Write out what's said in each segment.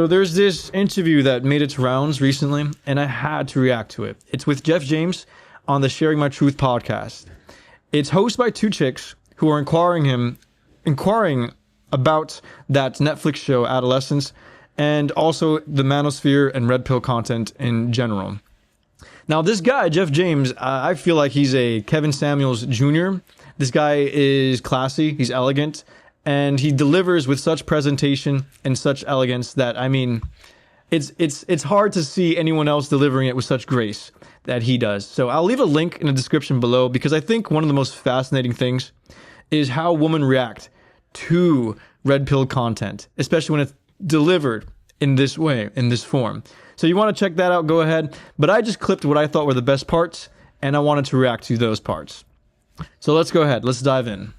So there's this interview that made its rounds recently, and I had to react to it. It's with Jeff James on the Sharing My Truth podcast. It's hosted by two chicks who are inquiring about that Netflix show, Adolescence, and also the manosphere and red pill content in general. Now, this guy, Jeff James, I feel like he's a Kevin Samuels Jr. This guy is classy, he's elegant, and he delivers with such presentation and such elegance that, I mean, it's hard to see anyone else delivering it with such grace that he does. So I'll leave a link in the description below, because I think one of the most fascinating things is how women react to red pill content, especially when it's delivered in this way, in this form. So you want to check that out, go ahead. But I just clipped what I thought were the best parts, and I wanted to react to those parts. So let's go ahead. Let's dive in.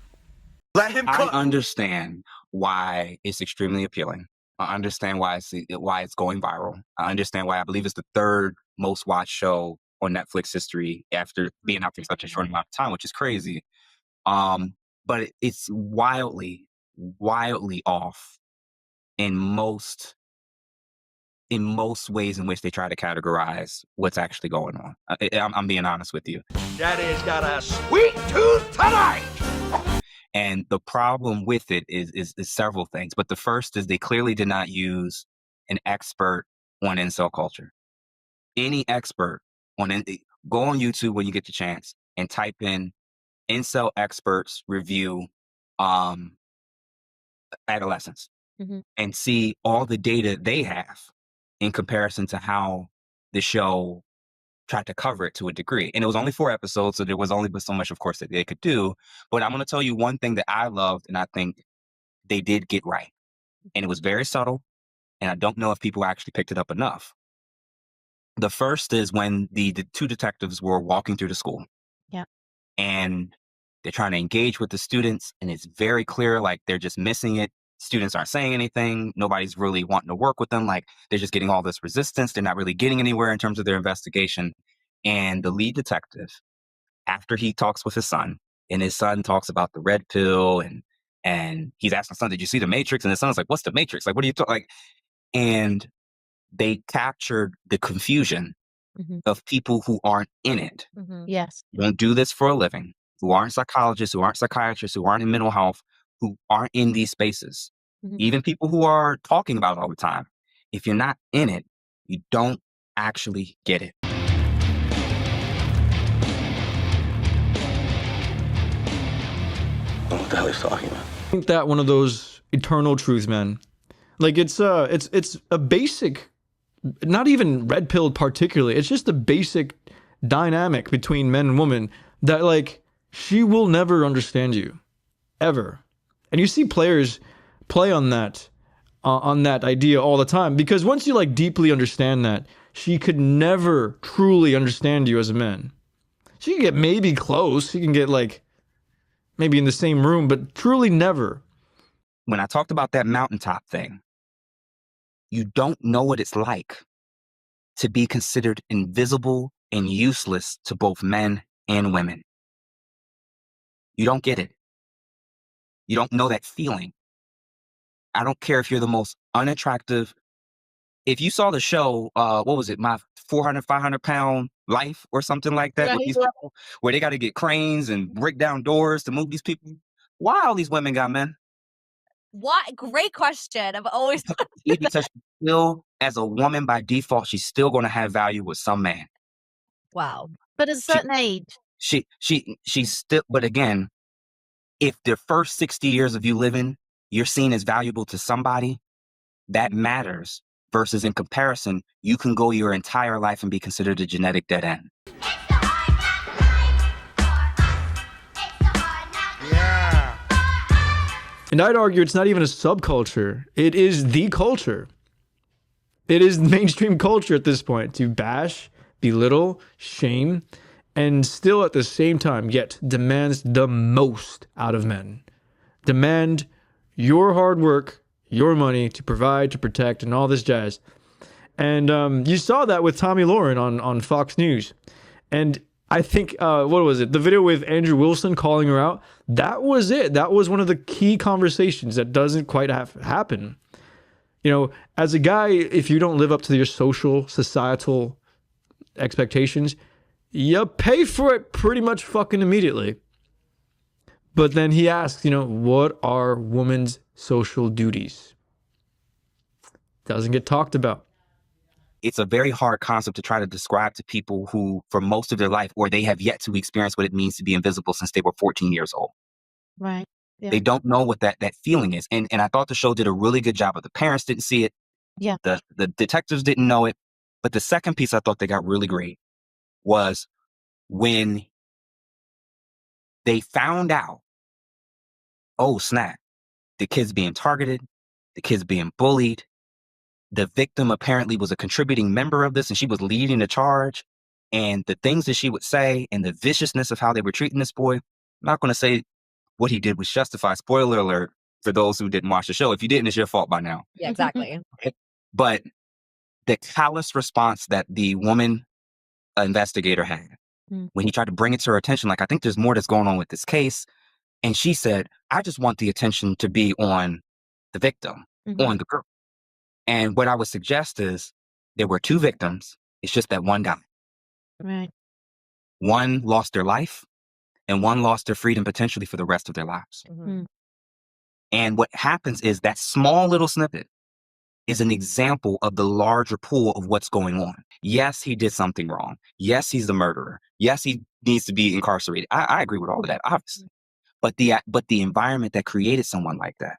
Let him cook. I understand why it's extremely appealing. I understand why it's going viral. I understand why I believe it's the third most watched show on Netflix history after being out for such a short amount of time, which is crazy. But it's wildly off in most ways in which they try to categorize what's actually going on. I'm being honest with you. Daddy's got a sweet tooth tonight. And the problem with it is several things. But the first is they clearly did not use an expert on incel culture. Any expert go on YouTube when you get the chance and type in incel experts review Adolescence, and see all the data they have in comparison to how the show tried to cover it to a degree. And it was only 4 episodes, so there was only but so much, of course, that they could do. But I'm going to tell you one thing that I loved and I think they did get right. And it was very subtle, and I don't know if people actually picked it up enough. The first is when the two detectives were walking through the school. Yeah. And they're trying to engage with the students, and it's very clear, like, they're just missing it. Students aren't saying anything. Nobody's really wanting to work with them. Like, they're just getting all this resistance. They're not really getting anywhere in terms of their investigation. And the lead detective, after he talks with his son, and his son talks about the red pill, and he's asking his son, did you see the Matrix? And his son's like, what's the Matrix? Like, what are you talking? Like, and they captured the confusion of people who aren't in it. Yes. Don't do this for a living, who aren't psychologists, who aren't psychiatrists, who aren't in mental health, who aren't in these spaces. Even people who are talking about it all the time. If you're not in it, you don't actually get it. What the hell he's talking about? I think that one of those eternal truths, man. Like, it's a basic, not even red pilled particularly. It's just a basic dynamic between men and women that, like, she will never understand you, ever. And you see players play on that idea all the time, because once you, like, deeply understand that, she could never truly understand you as a man. She can get maybe close. She can get, like, maybe in the same room, but truly never. When I talked about that mountaintop thing, you don't know what it's like to be considered invisible and useless to both men and women. You don't get it. You don't know that feeling. I don't care if you're the most unattractive. If you saw the show, what was it, My 400, 500-pound Life or something like that, with these people, where they got to get cranes and break down doors to move these people. Why all these women got men? What? Great question. I've always Because still, as a woman by default, she's still going to have value with some man. Wow. But at a certain age. She's still, but again, if the first 60 years of you living, you're seen as valuable to somebody, that matters. Versus in comparison, you can go your entire life and be considered a genetic dead end. Yeah. And I'd argue it's not even a subculture. It is the culture. It is mainstream culture at this point to bash, belittle, shame, and still at the same time yet demands the most out of men. Demand your hard work, your money to provide, to protect, and all this jazz. And you saw that with Tommy Lauren on Fox News. And I think, what was it? The video with Andrew Wilson calling her out. That was it. That was one of the key conversations that doesn't quite happen. You know, as a guy, if you don't live up to your social, societal expectations, you pay for it pretty much fucking immediately. But then he asks, you know, what are women's social duties? Doesn't get talked about. It's a very hard concept to try to describe to people who, for most of their life, or they have yet to experience what it means to be invisible since they were 14 years old. Right. Yeah. They don't know what that feeling is. And I thought the show did a really good job of the parents didn't see it. Yeah. The detectives didn't know it. But the second piece I thought they got really great was when they found out, oh, snap, the kid's being targeted, the kid's being bullied. The victim apparently was a contributing member of this, and she was leading the charge. And the things that she would say and the viciousness of how they were treating this boy, I'm not going to say what he did was justified. Spoiler alert for those who didn't watch the show. If you didn't, it's your fault by now. Yeah, exactly. But the callous response that the woman investigator had when he tried to bring it to her attention, like, I think there's more that's going on with this case. And she said, I just want the attention to be on the victim, on the girl. And what I would suggest is there were two victims. It's just that one died. Right. One lost their life and one lost their freedom potentially for the rest of their lives. And what happens is that small little snippet is an example of the larger pool of what's going on. Yes, he did something wrong. Yes, he's the murderer. Yes, he needs to be incarcerated. I agree with all of that, obviously. But the environment that created someone like that,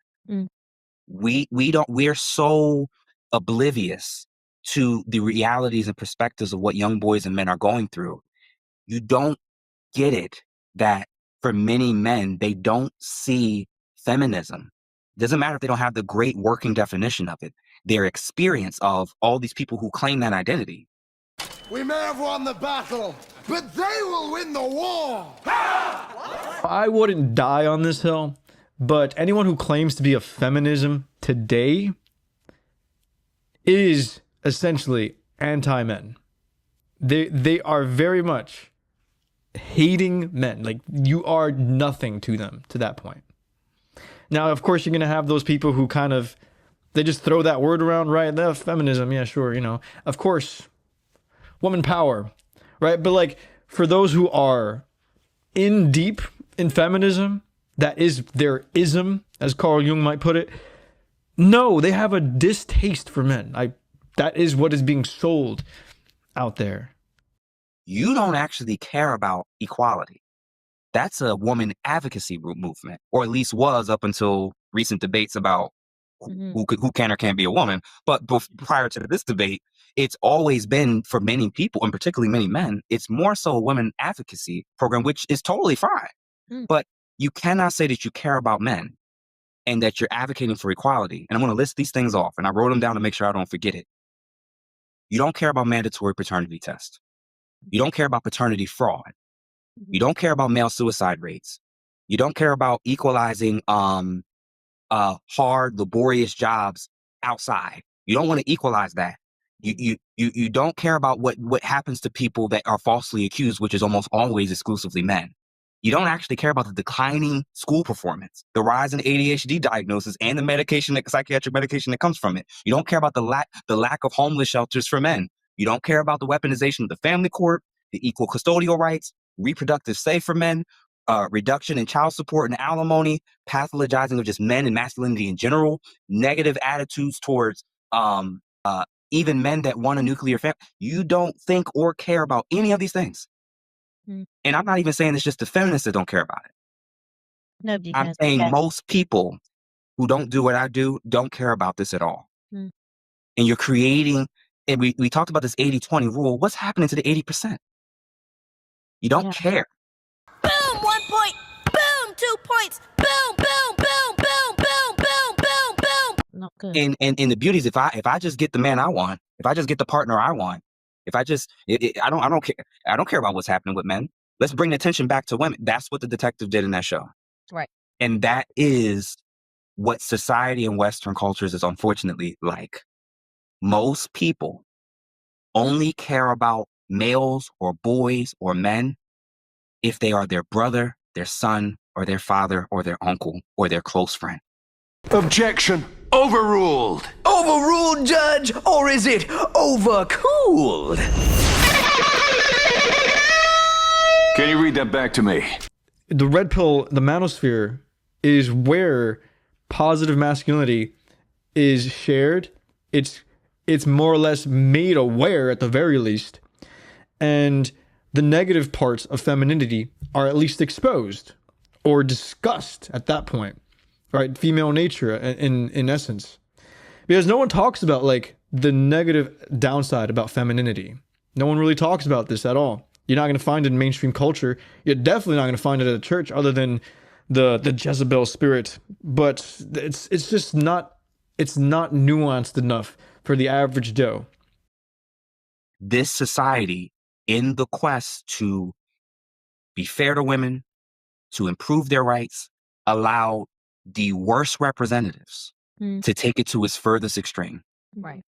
we're so oblivious to the realities and perspectives of what young boys and men are going through. You don't get it that for many men, they don't see feminism. Doesn't matter if they don't have the great working definition of it. Their experience of all these people who claim that identity. We may have won the battle, but they will win the war. I wouldn't die on this hill, but anyone who claims to be a feminism today is essentially anti-men. They are very much hating men. Like, you are nothing to them to that point. Now, of course, you're going to have those people who kind of, they just throw that word around, right? The feminism, yeah, sure, you know. Of course, woman power, right? But like, for those who are in deep in feminism, that is their ism, as Carl Jung might put it. No, they have a distaste for men. That is what is being sold out there. You don't actually care about equality. That's a woman advocacy movement, or at least was up until recent debates about who can or can't be a woman. But prior to this debate, it's always been, for many people, and particularly many men, it's more so a women advocacy program, which is totally fine. But you cannot say that you care about men and that you're advocating for equality. And I'm going to list these things off, and I wrote them down to make sure I don't forget it. You don't care about mandatory paternity tests. You don't care about paternity fraud. You don't care about male suicide rates. You don't care about equalizing hard, laborious jobs outside. You don't want to equalize that. You don't care about what happens to people that are falsely accused, which is almost always exclusively men. You don't actually care about the declining school performance, the rise in ADHD diagnosis, and the psychiatric medication that comes from it. You don't care about the lack of homeless shelters for men. You don't care about the weaponization of the family court, the equal custodial rights, reproductive safe for men, reduction in child support and alimony, pathologizing of just men and masculinity in general, negative attitudes towards even men that want a nuclear family. You don't think or care about any of these things. And I'm not even saying it's just the feminists that don't care about it. Nobody I'm cares. saying most people who don't do what I do don't care about this at all. And you're creating, and we talked about this 80-20 rule. What's happening to the 80%? You don't care. Boom, 1 point. Boom, 2 points. Boom, boom, boom, boom, boom, boom, boom, boom. Not good. And the beauty is, if I just get the man I want, if I just get the partner I want, if I just, I don't care. I don't care about what's happening with men. Let's bring the attention back to women. That's what the detective did in that show. Right. And that is what society in Western cultures is unfortunately like. Most people only care about males or boys or men if they are their brother, their son, or their father, or their uncle, or their close friend. Objection. Overruled. Overruled, Judge, or is it overcooled? Can you read that back to me? The red pill, the manosphere, is where positive masculinity is shared. It's more or less made aware at the very least. And the negative parts of femininity are at least exposed or discussed at that point, right? Female nature in essence. Because no one talks about like the negative downside about femininity. No one really talks about this at all. You're not going to find it in mainstream culture. You're definitely not going to find it at a church other than the Jezebel spirit. But it's just not, it's not nuanced enough for the average Joe. This society, in the quest to be fair to women, to improve their rights, allow the worst representatives to take it to its furthest extreme. Right.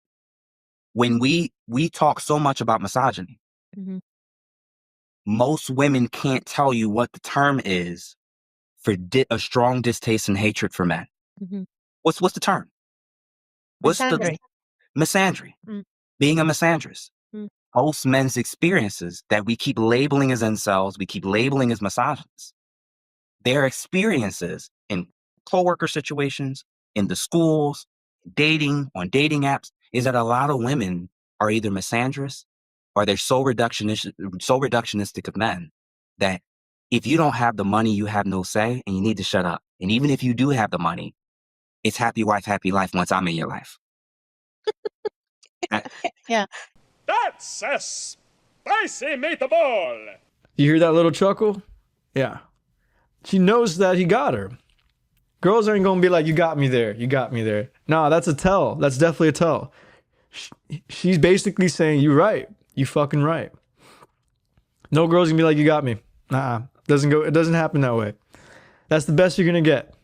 When we talk so much about misogyny, Mm-hmm. most women can't tell you what the term is for a strong distaste and hatred for men. Mm-hmm. What's the term? What's Misandry. the misandry? Mm. Being a misandrist. Mm. Most men's experiences that we keep labeling as incels, we keep labeling as misogynists. Their experiences in coworker situations, in the schools, dating, on dating apps, is that a lot of women are either misandrous or they're so reductionistic of men that if you don't have the money, you have no say and you need to shut up. And even if you do have the money, it's happy wife, happy life once I'm in your life. Yeah. That's a spicy meatball! You hear that little chuckle? Yeah. She knows that he got her. Girls aren't going to be like, you got me there. You got me there. Nah, that's a tell. That's definitely a tell. She's basically saying, you right. You fucking right. No girl's going to be like, you got me. Nah, it doesn't happen that way. That's the best you're going to get.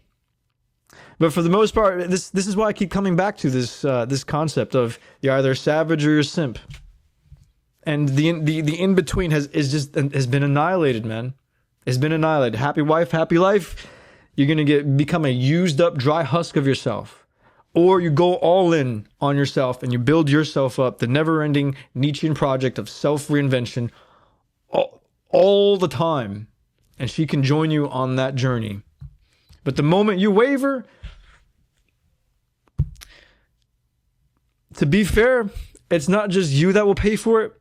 But for the most part, this is why I keep coming back to this concept of you're either a savage or you're a simp. And the in between has been annihilated, man. It's been annihilated. Happy wife, happy life. You're gonna become a used up dry husk of yourself, or you go all in on yourself and you build yourself up. The never-ending Nietzschean project of self-reinvention, all the time, and she can join you on that journey. But the moment you waver, to be fair, it's not just you that will pay for it.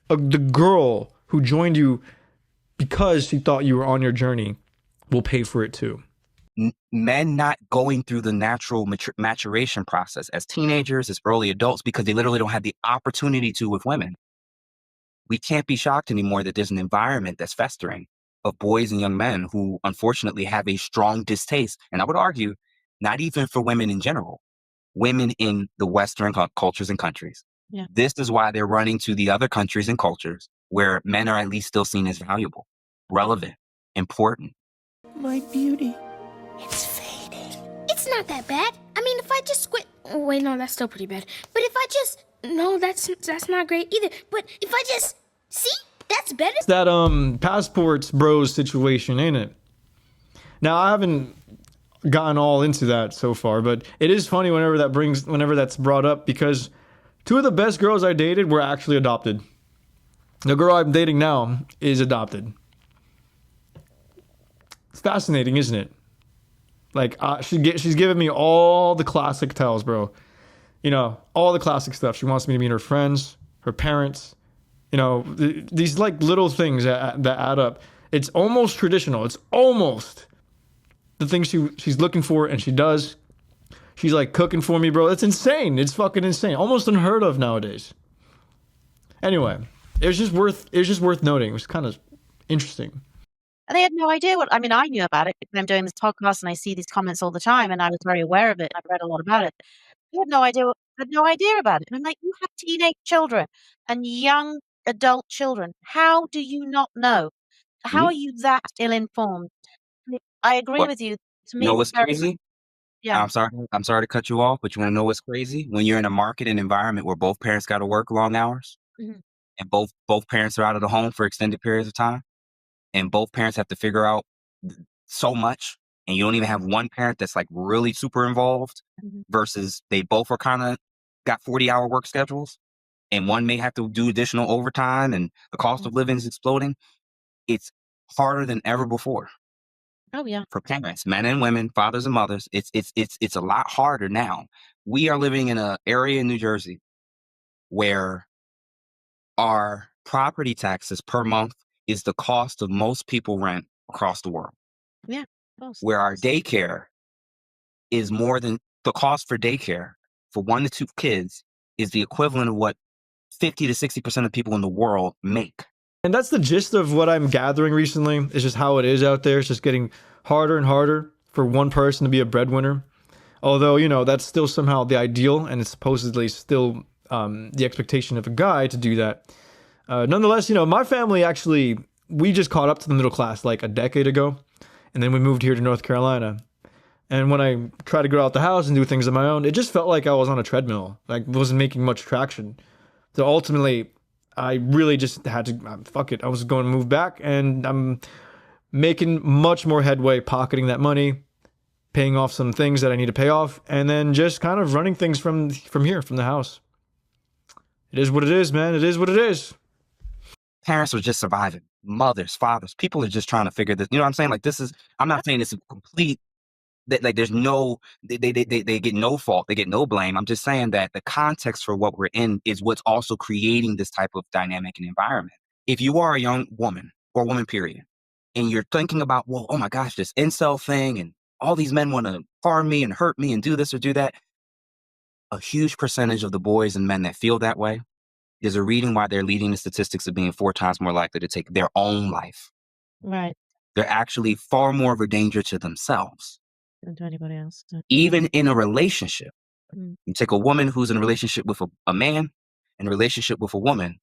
The girl who joined you because she thought you were on your journey will pay for it too. Men not going through the natural maturation process as teenagers, as early adults, because they literally don't have the opportunity to with women. We can't be shocked anymore that there's an environment that's festering of boys and young men who unfortunately have a strong distaste. And I would argue, not even for women in general, women in the Western cultures and countries. Yeah. This is why they're running to the other countries and cultures where men are at least still seen as valuable, relevant, important. My beauty. It's fading. It's not that bad. I mean, if I just squint. Oh, wait, no, that's still pretty bad. But if I just. No, that's not great either. But if I just. See? That's better. It's that passports bros situation, ain't it? Now, I haven't gotten all into that so far, but it is funny whenever that's brought up, because two of the best girls I dated were actually adopted. The girl I'm dating now is adopted. It's fascinating, isn't it? Like, she's giving me all the classic tells, bro. You know, all the classic stuff. She wants me to meet her friends, her parents. You know, these like little things that add up. It's almost traditional. It's almost the things she's looking for, and she does. She's like cooking for me, bro. It's insane. It's fucking insane. Almost unheard of nowadays. Anyway, it was just worth noting. It was kind of interesting. And they had no idea I knew about it because I'm doing this podcast and I see these comments all the time, and I was very aware of it. I've read a lot about it. They had no idea about it. And I'm like, you have teenage children and young adult children. How do you not know? How are you that ill-informed? I agree with you. To me, You know what's it's very- crazy? Yeah. I'm sorry to cut you off, but you want to know what's crazy? When you're in a market and environment where both parents got to work long hours, Mhm. and both parents are out of the home for extended periods of time, and both parents have to figure out so much and you don't even have one parent that's like really super involved versus they both are kind of got 40-hour work schedules and one may have to do additional overtime and the cost of living is exploding. It's harder than ever before Oh yeah. for parents, men and women, fathers and mothers. It's a lot harder now. We are living in an area in New Jersey where our property taxes per month is the cost of most people rent across the world. Yeah. Close. Where our daycare is more than the cost for daycare for 1 to 2 kids is the equivalent of what 50 to 60% of people in the world make. And that's the gist of what I'm gathering recently. It's just how it is out there. It's just getting harder and harder for one person to be a breadwinner. Although, you know, that's still somehow the ideal, and it's supposedly still the expectation of a guy to do that. Nonetheless, you know, my family actually, we just caught up to the middle class like a decade ago, and then we moved here to North Carolina. And when I tried to go out the house and do things on my own, it just felt like I was on a treadmill. Like, wasn't making much traction. So ultimately, I really just had to, fuck it. I was going to move back, and I'm making much more headway pocketing that money, paying off some things that I need to pay off, and then just kind of running things from here, from the house. It is what it is, man. It is what it is. Parents are just surviving. Mothers, fathers, people are just trying to figure this. You know what I'm saying? Like, this is, I'm not saying it's a complete, that like there's no, they get no fault, they get no blame. I'm just saying that the context for what we're in is what's also creating this type of dynamic and environment. If you are a young woman or woman, period, and you're thinking about, well, oh my gosh, this incel thing and all these men want to harm me and hurt me and do this or do that. A huge percentage of the boys and men that feel that way, there's a reason why they're leading the statistics of being 4 times more likely to take their own life. Right. They're actually far more of a danger to themselves Than to anybody else. even in a relationship. Mm. You take a woman who's in a relationship with a man and a relationship with a woman,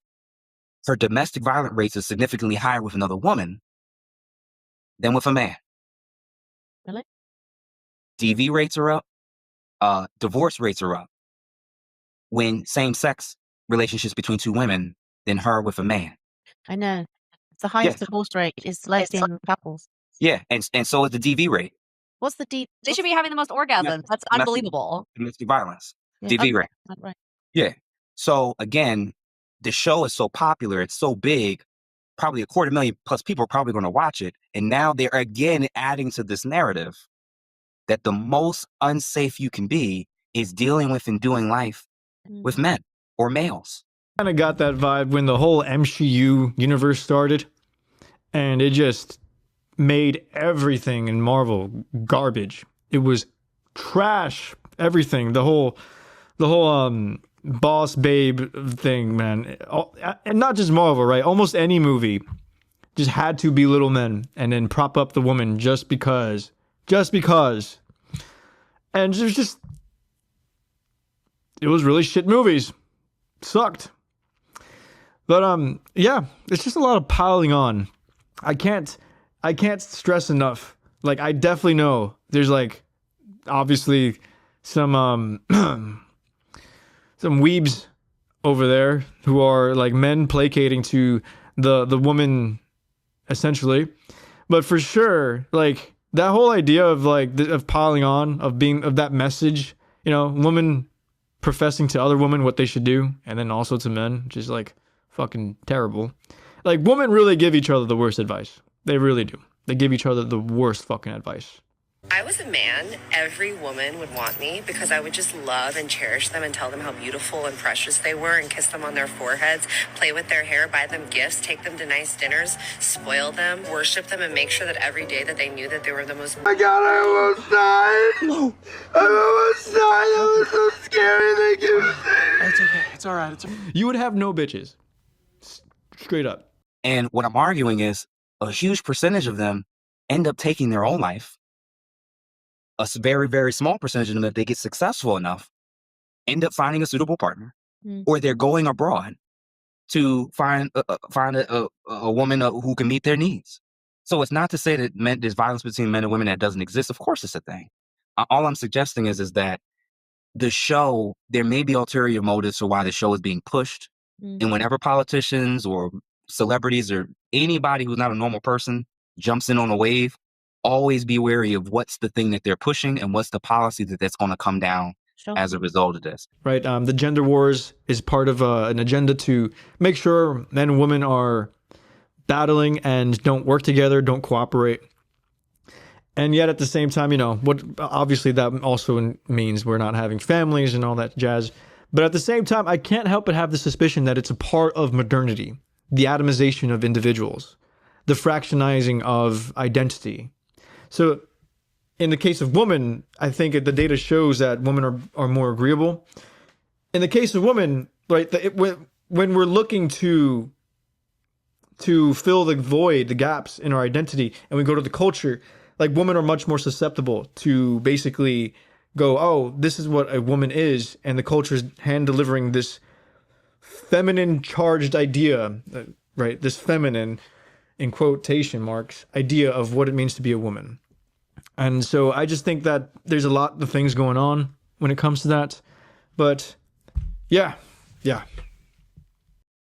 her domestic violence rates is significantly higher with another woman than with a man. Really? DV rates are up, divorce rates are up when same-sex relationships between 2 women than her with a man. I know. It's the highest Yeah. divorce rate is lesbian couples. Yeah, and so is the DV rate, What's the deep? They should be having the most orgasms. That's unbelievable. domestic violence, Yeah, DV rate. right. Yeah. So again, the show is so popular, it's so big, probably 250,000 plus people are probably going to watch it. And now they're again adding to this narrative that the most unsafe you can be is dealing with and doing life with men or males. Kind of got that vibe when the whole MCU universe started, and it just made everything in Marvel garbage. It was trash. Everything. The whole boss babe thing, man. And not just Marvel, right? Almost any movie just had to be little men and then prop up the woman just because. And it was just, it was really shit movies. Sucked. But yeah, it's just a lot of piling on. I can't stress enough. Like, I definitely know there's like obviously some some weebs over there who are like men placating to the woman essentially. But for sure, like that whole idea of like of piling on, of that message, you know, woman professing to other women what they should do, and then also to men, which is like fucking terrible. Like, women really give each other the worst advice. They really do. They give each other the worst fucking advice. I was a man, every woman would want me because I would just love and cherish them and tell them how beautiful and precious they were and kiss them on their foreheads, play with their hair, buy them gifts, take them to nice dinners, spoil them, worship them, and make sure that every day that they knew that they were the most... Oh my God, I almost died. No. I almost died. That was so scary. Thank you. It's okay. It's all right. You would have no bitches. Straight up. And what I'm arguing is a huge percentage of them end up taking their own life. A very, very small percentage of them, if they get successful enough, end up finding a suitable partner, or they're going abroad to find a woman who can meet their needs. So it's not to say that there's violence between men and women that doesn't exist. Of course it's a thing. All I'm suggesting is that the show, there may be ulterior motives for why the show is being pushed. And whenever politicians or celebrities or anybody who's not a normal person jumps in on a wave, always be wary of what's the thing that they're pushing and what's the policy that's going to come down as a result of this. Right. The gender wars is part of an agenda to make sure men and women are battling and don't work together, don't cooperate. And yet at the same time, what obviously that also means we're not having families and all that jazz. But at the same time, I can't help but have the suspicion that it's a part of modernity, the atomization of individuals, the fractionizing of identity. So in the case of women, I think the data shows that women are more agreeable. In the case of women, right, when we're looking to fill the void, the gaps in our identity, and we go to the culture, like women are much more susceptible to basically go, oh, this is what a woman is, and the culture is hand delivering this feminine charged idea, right? This feminine, in quotation marks, idea of what it means to be a woman. And so I just think that there's a lot of things going on when it comes to that. But yeah.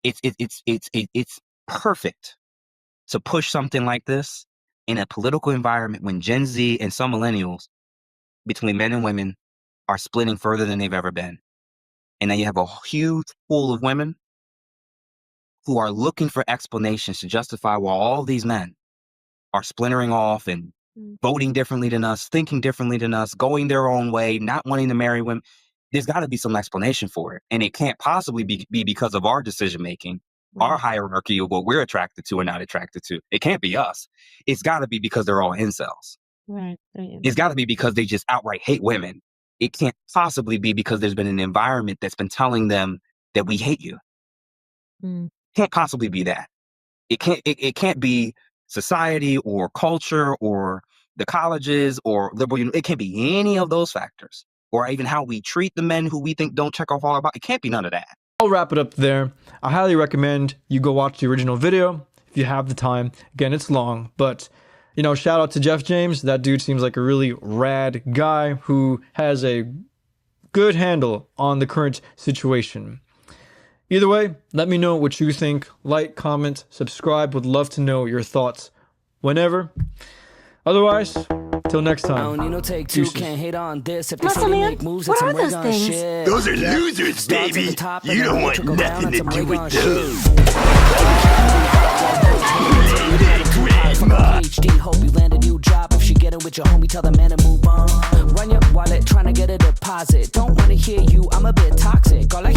It's perfect to push something like this in a political environment when Gen Z and some millennials between men and women are splitting further than they've ever been. And then you have a huge pool of women who are looking for explanations to justify why all these men are splintering off and voting differently than us, thinking differently than us, going their own way, not wanting to marry women. There's got to be some explanation for it. And it can't possibly be because of our decision-making, our hierarchy of what we're attracted to or not attracted to. It can't be us. It's got to be because they're all incels. Right. It's got to be because they just outright hate women. It can't possibly be because there's been an environment that's been telling them that we hate you. Can't possibly be that. It can't be society or culture or the colleges or liberal. It can't be any of those factors, or even how we treat the men who we think don't check off all about. It can't be none of that. I'll wrap it up there. I highly recommend you go watch the original video if you have the time. Again, it's long, but shout out to Jeff James. That dude seems like a really rad guy who has a good handle on the current situation. Either way, let me know what you think. Like, comment, subscribe. Would love to know your thoughts whenever. Otherwise, till next time. Deuces. Muscle man, what are those things? Those are losers, baby. You don't want nothing to do with those.